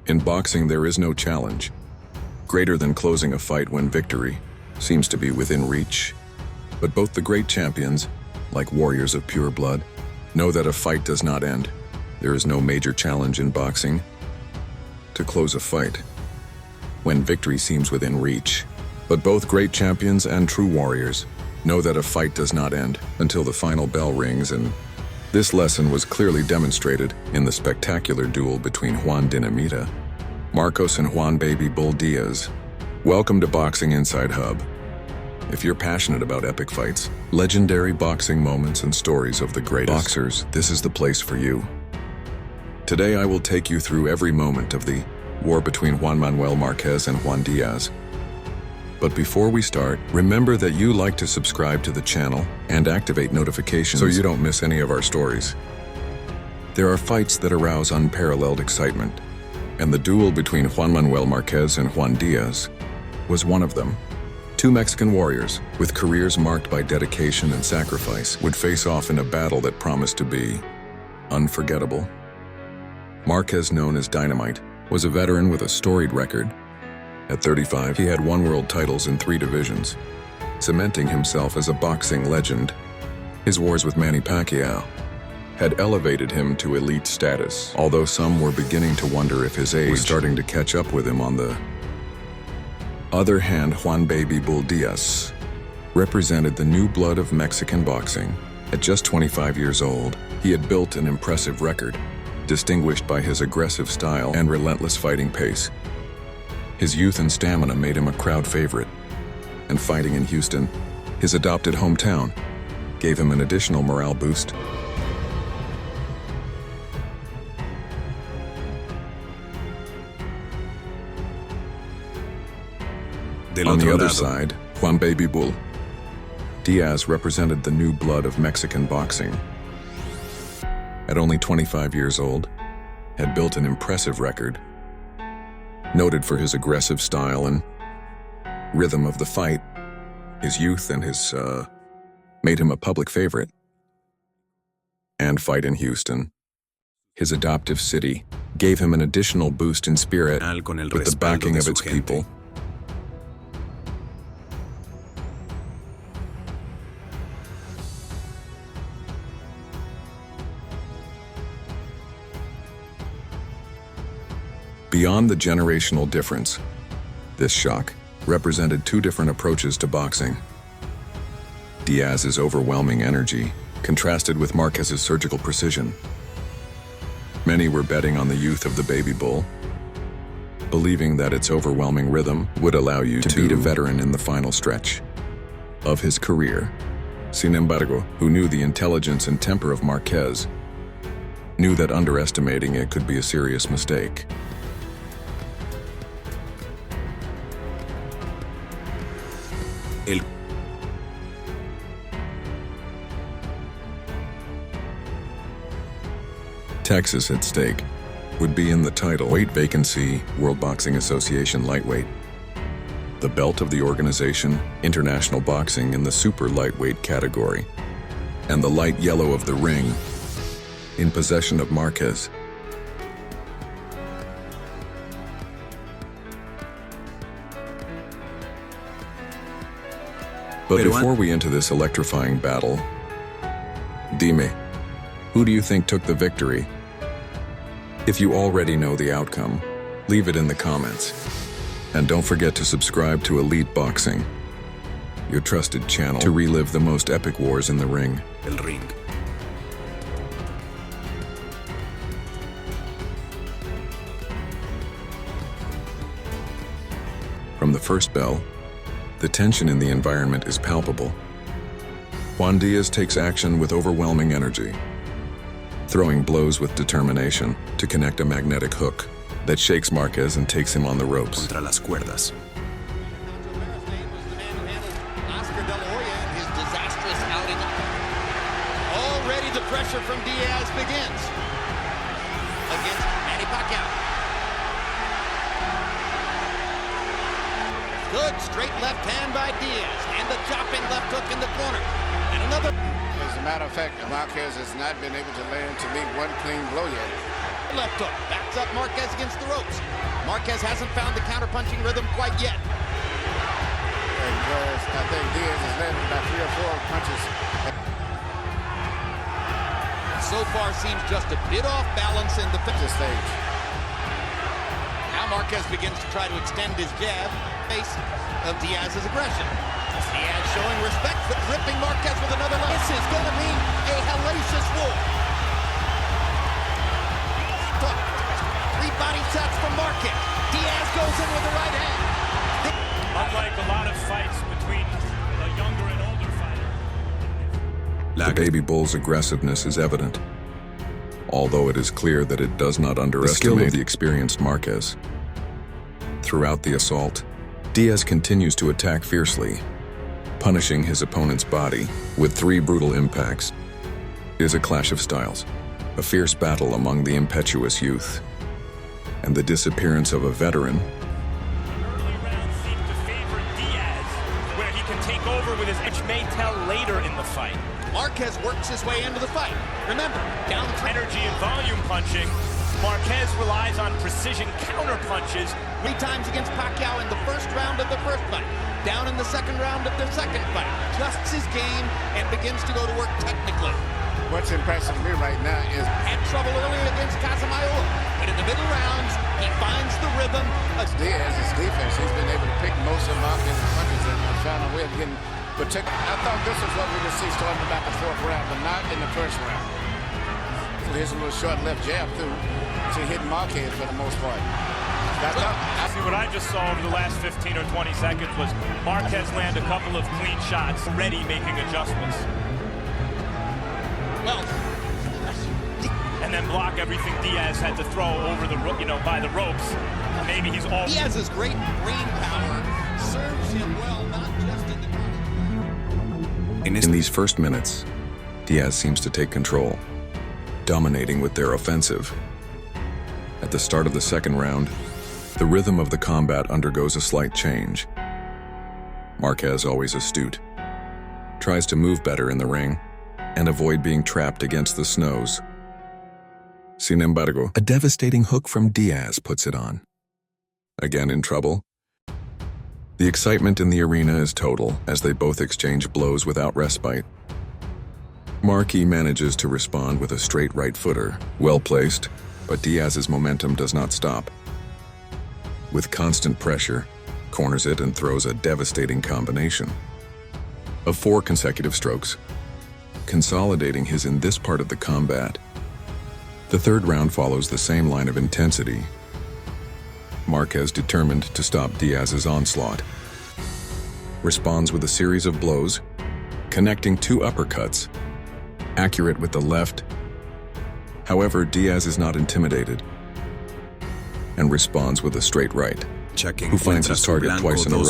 In boxing, there is no challenge greater than closing a fight when victory seems to be within reach. But both the great champions, like warriors of pure blood, know that a fight does not end. There is no major challenge in boxing to close a fight when victory seems within reach. But both great champions and true warriors know that a fight does not end until the final bell rings, and this lesson was clearly demonstrated in the spectacular duel between Juan Marquez and Juan Baby Bull Diaz. Welcome to Boxing Inside Hub. If you're passionate about epic fights, legendary boxing moments, and stories of the greatest boxers, this is the place for you. Today I will take you through every moment of the war between Juan Manuel Marquez and Juan Diaz. But before we start, remember that you like to subscribe to the channel and activate notifications so you don't miss any of our stories. There are fights that arouse unparalleled excitement, and the duel between Juan Manuel Marquez and Juan Diaz was one of them. Two Mexican warriors, with careers marked by dedication and sacrifice, would face off in a battle that promised to be unforgettable. Marquez, known as Dynamite, was a veteran with a storied record. At 35, he had won world titles in 3 divisions, cementing himself as a boxing legend. His wars with Manny Pacquiao had elevated him to elite status, although some were beginning to wonder if his age was starting to catch up with him. On the other hand, Juan Baby Bull Diaz represented the new blood of Mexican boxing. At just 25 years old, he had built an impressive record, distinguished by his aggressive style and relentless fighting pace. His youth and stamina made him a crowd favorite, and fighting in Houston, his adopted hometown, gave him an additional morale boost. On the other side, Juan Baby Bull Diaz represented the new blood of Mexican boxing. At only 25 years old, had built an impressive record, noted for his aggressive style and rhythm of the fight. His youth and his made him a public favorite. And fight in Houston, his adoptive city, gave him an additional boost in spirit with the backing of its people. Beyond the generational difference, this shock represented 2 different approaches to boxing. Diaz's overwhelming energy contrasted with Marquez's surgical precision. Many were betting on the youth of the Baby Bull, believing that its overwhelming rhythm would allow you to beat a veteran in the final stretch of his career. Sin embargo, who knew the intelligence and temper of Marquez, knew that underestimating it could be a serious mistake. Texas at stake would be in the title weight vacancy, World Boxing Association lightweight, the belt of the organization, international boxing in the super lightweight category, and the light yellow of the ring in possession of Marquez. But before we enter this electrifying battle, dime, who do you think took the victory? If you already know the outcome, leave it in the comments. And don't forget to subscribe to Elite Boxing, your trusted channel to relive the most epic wars in the ring. El ring. From the first bell, the tension in the environment is palpable. Juan Diaz takes action with overwhelming energy, throwing blows with determination to connect a magnetic hook that shakes Marquez and takes him on the ropes. Contra las cuerdas. Already the pressure from Diaz begins against Manny Pacquiao. Good straight left hand by Diaz and the chopping left hook in the corner. And another. As a matter of fact, Marquez has not been able to land, to me, one clean blow yet. Left hook, backs up Marquez against the ropes. Marquez hasn't found the counter-punching rhythm quite yet. I think Diaz has landed about 3 or 4 punches. So far seems just a bit off balance in the fifth Stage. Now Marquez begins to try to extend his jab in face of Diaz's aggression. Diaz showing respect, but ripping Marquez with another left. This is going to be a hellacious war. Three body shots from Marquez. Diaz goes in with the right hand. Unlike a lot of fights between a younger and older fighter. The baby bull's aggressiveness is evident, although it is clear that it does not underestimate the experienced Marquez. Throughout the assault, Diaz continues to attack fiercely, punishing his opponent's body with 3 brutal impacts. It is a clash of styles, a fierce battle among the impetuous youth, and the disappearance of a veteran. Early rounds seem to favor Diaz, where he can take over with his edge may tell later in the fight. Marquez works his way into the fight. Remember, down Energy and volume punching. Marquez relies on precision counter punches. 3 times against Pacquiao in the first round of the first fight. Down in the second round of their second fight. Adjusts his game and begins to go to work technically. What's impressive to me right now is Had trouble earlier against Casamayor, but in the middle rounds, he finds the rhythm. Diaz's defense. He's been able to pick most of Marquez's punches and found a way of getting protected. I thought this was what we would see starting about the 4th round, but not in the first round. So here's a little short left jab through to hit Marquez for the most part. I see what I just saw over the last 15 or 20 seconds was Marquez land a couple of clean shots, already making adjustments. Well, and then block everything Diaz had to throw over the by the ropes. Maybe he's all. Diaz's great brain power serves him well, not just in the In these first minutes, Diaz seems to take control, dominating with their offensive. At the start of the second round, the rhythm of the combat undergoes a slight change. Marquez, always astute, tries to move better in the ring and avoid being trapped against the snows. Sin embargo, a devastating hook from Diaz puts it on. Again in trouble. The excitement in the arena is total as they both exchange blows without respite. Márquez manages to respond with a straight right footer, well placed, but Diaz's momentum does not stop. With constant pressure, corners it and throws a devastating combination of 4 consecutive strokes, consolidating his in this part of the combat. The third round follows the same line of intensity. Marquez, determined to stop Diaz's onslaught, responds with a series of blows, connecting 2 uppercuts, accurate with the left. However, Diaz is not intimidated and responds with a straight right, who finds his target twice in a row.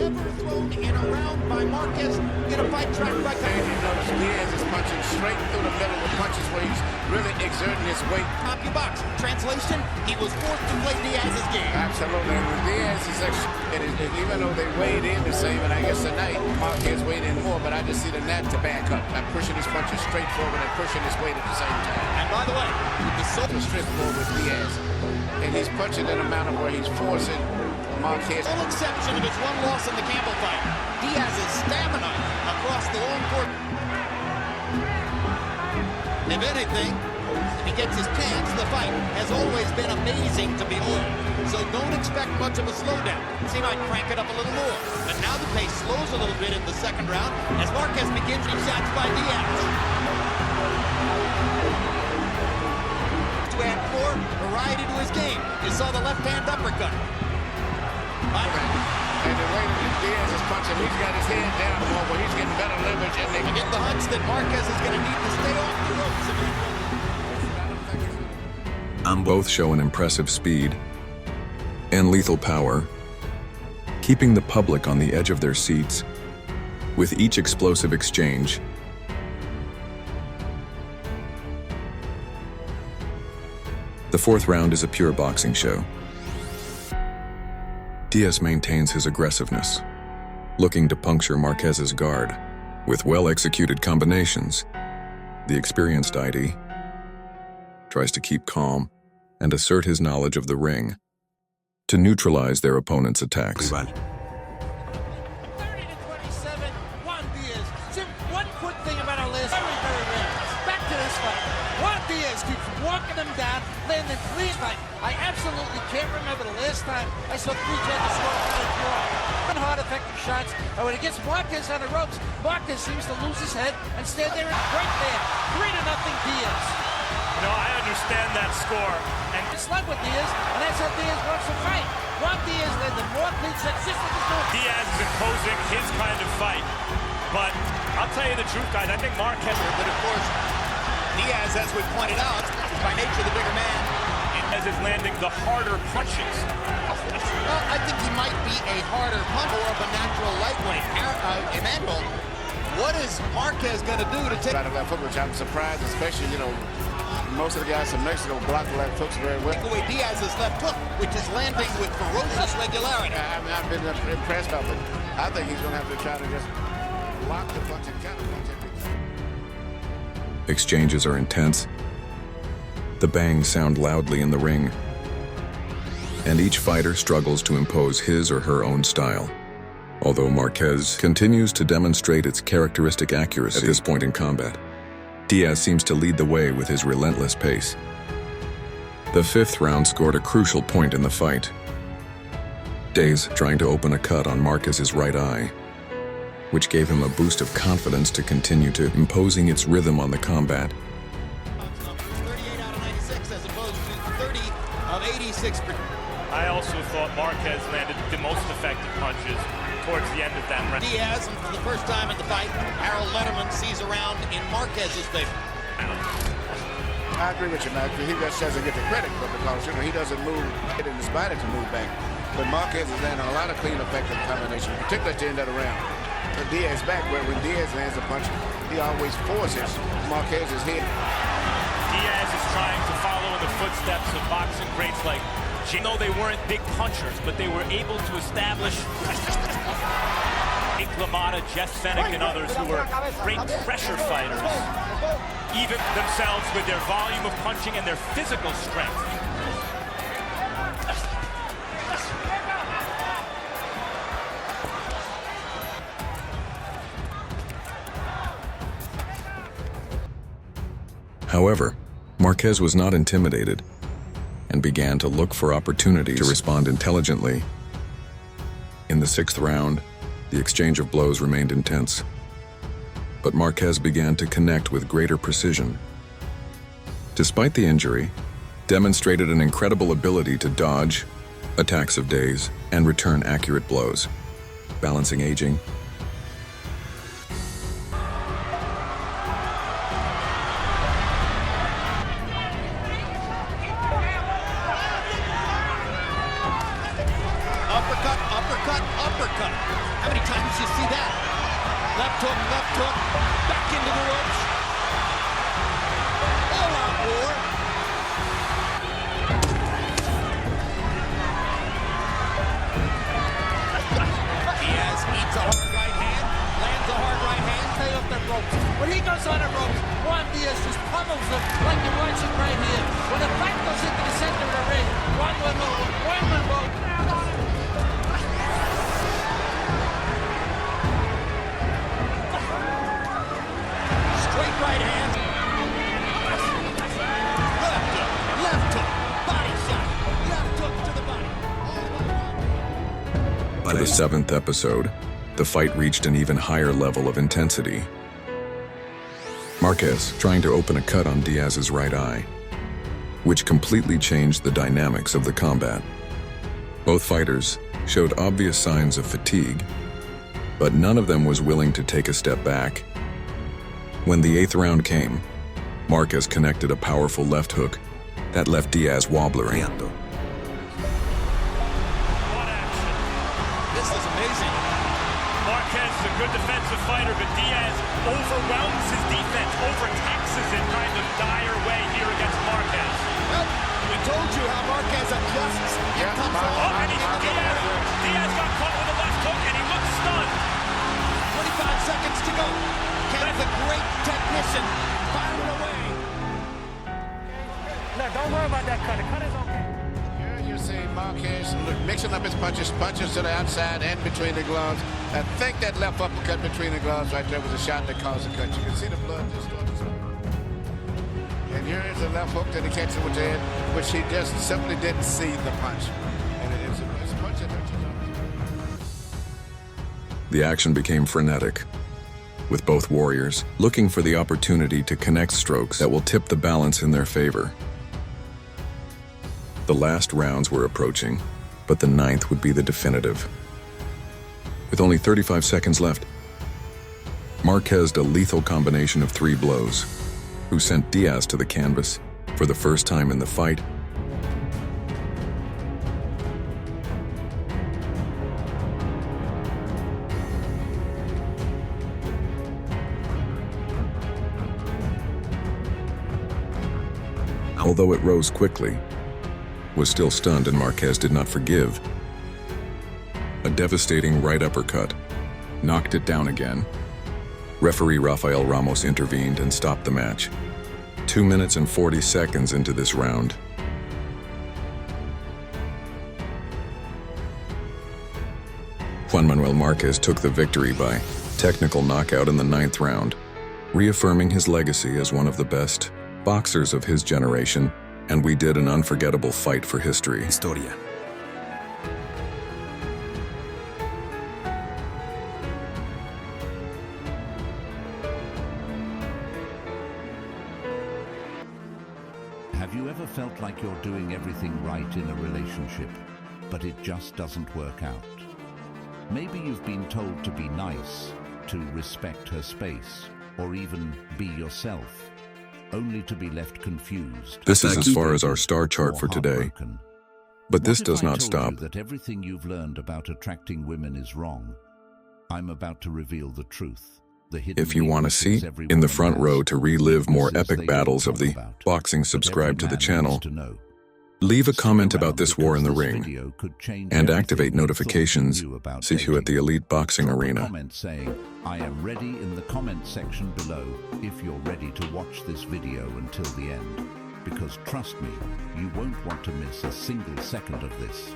ever thrown in a round by Marquez in a fight track by Diaz is punching straight through the middle with punches where he's really exerting his weight. Top your box. Translation, he was forced to play Diaz's game. Absolutely. And with Diaz even though they weighed in the same, and I guess tonight Marquez weighed in more, but I just see the net to back up. I'm pushing his punches straight forward and pushing his weight at the same time. And by the way, with the Straightforward with Diaz. And he's punching in a manner where he's forcing Marquez. full exception of his one loss in the Campbell fight, Diaz's stamina across the long court. If anything, if he gets his chance, the fight has always been amazing to behold. So don't expect much of a slowdown. He might crank it up a little more. But now the pace slows a little bit in the second round as Marquez begins to shots by Diaz. To add more variety to his game, you saw the left-hand uppercut. And the way that Diaz is punching, he's got his head down more, where he's getting better leverage. And they Get the hunch that Marquez is going to need to stay off the ropes. Both show an impressive speed and lethal power, keeping the public on the edge of their seats with each explosive exchange. The fourth round is a pure boxing show. Diaz maintains his aggressiveness, looking to puncture Marquez's guard with well-executed combinations. The experienced ID tries to keep calm and assert his knowledge of the ring to neutralize their opponent's attacks. 30 to 27, Juan Diaz. Jim, one quick thing about our list, very, very rare. Back to this fight. Juan Diaz keeps walking him down, landing clean fight. I absolutely can't remember the last time I saw three judges score a draw. One hard, effective shots, and when he gets Márquez on the ropes, Márquez seems to lose his head and stand there right there. 3-0 Diaz. You know, I understand that score. And It's like with Diaz, and that's how Diaz wants to fight. Juan Diaz landed more clean shots just like his doing. Diaz is imposing his kind of fight. But I'll tell you the truth, guys, I think Márquez... But of course, Diaz, as we pointed out, is by nature the bigger man. Diaz is landing the harder punches. Well, I think he might be a harder puncher or of a natural lightweight. Emmanuel, what is Márquez going to do to take... Out of that foot, which I'm surprised, especially, you know, most of the guys from Mexico block the left hooks very well. Take away Diaz's left hook, which is landing with ferocious regularity. I've been impressed by it. I think he's going to have to try to just block the punch and counter punch every... Exchanges are intense. The bangs sound loudly in the ring, and each fighter struggles to impose his or her own style. Although Márquez continues to demonstrate its characteristic accuracy at this point in combat, Diaz seems to lead the way with his relentless pace. The fifth round scored a crucial point in the fight. Diaz trying to open a cut on Márquez's right eye, which gave him a boost of confidence to continue to imposing its rhythm on the combat. 38 out of 96 as opposed to 30 of 86. I also thought Márquez landed the most effective punches towards the end of that round. Diaz, and for the first time in the fight, Harold Letterman sees a round in Márquez's favor. I agree with you, Matt. He just doesn't get the credit, but because, you know, he doesn't move, getting his body to move back. But Márquez is landing a lot of clean, effective combinations, particularly at the end of the round. But Diaz back, where when Diaz lands a punch, he always forces Márquez's head. Diaz is trying to follow in the footsteps of boxing greats like though they weren't big punchers, but they were able to establish LaMotta, Jeff Fennick, and others who were great pressure fighters, even themselves with their volume of punching and their physical strength. However, Márquez was not intimidated and began to look for opportunities to respond intelligently. In the sixth round, the exchange of blows remained intense, but Márquez began to connect with greater precision. Despite the injury, demonstrated an incredible ability to dodge attacks of Diaz and return accurate blows, balancing aging, uppercut. How many times do you see that? Left hook, back into the ropes. All out war. Diaz eats a hard right hand, lands a hard right hand, stay off the ropes. When he goes on the ropes, Juan Diaz just pummels him like you're watching right here. When the fight goes into the center of the ring, Juan Manuel right hand. Left hook, body shot, left hook to the body. For the seventh episode, the fight reached an even higher level of intensity. Márquez trying to open a cut on Diaz's right eye, which completely changed the dynamics of the combat. Both fighters showed obvious signs of fatigue, but none of them was willing to take a step back. When the eighth round came, Márquez connected a powerful left hook that left Diaz wobbling. This is amazing. Márquez is a good defensive fighter, but Diaz overwhelms his defense, overtaxes it, trying to dire way here against Márquez. Well, we told you how Márquez adjusts. Yeah, and Diaz got caught with a left hook, and he looks stunned. 25 seconds to go. Can the great technician fire it away? Marquez mixing up his punches to the outside and between the gloves. I think that left uppercut between the gloves right there was a shot that caused the cut. You can see the blood just starting to. And here is the left hook that he catches with the head, which he just simply didn't see the punch. And it's a punch that hurts his arm. The action became frenetic, with both warriors looking for the opportunity to connect strokes that will tip the balance in their favor. The last rounds were approaching, but the ninth would be the definitive. With only 35 seconds left, Marquez did a lethal combination of 3 blows, who sent Diaz to the canvas for the first time in the fight. Although it rose quickly, was still stunned, and Marquez did not forgive. A devastating right uppercut knocked it down again. Referee Rafael Ramos intervened and stopped the match. 2 minutes and 40 seconds into this round. Juan Manuel Marquez took the victory by technical knockout in the 9th round, reaffirming his legacy as one of the best boxers of his generation, and we did an unforgettable fight for history. Historia. Have you ever felt like you're doing everything right in a relationship, but it just doesn't work out? Maybe you've been told to be nice, to respect her space, or even be yourself, only to be left confused. This is as far as our star chart for today. But this does not stop. That everything you've learned about attracting women is wrong. I'm about to reveal the truth. If you want a seat in the front row to relive more epic battles of the boxing, subscribe to the channel. Leave a comment about this war in the ring and activate notifications. See you at the Elite Boxing Arena. Comment saying, I am ready in the comment section below if you're ready to watch this video until the end. Because trust me, you won't want to miss a single second of this.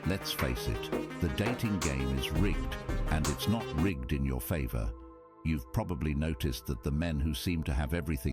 Let's face it, the dating game is rigged, and it's not rigged in your favor. You've probably noticed that the men who seem to have everything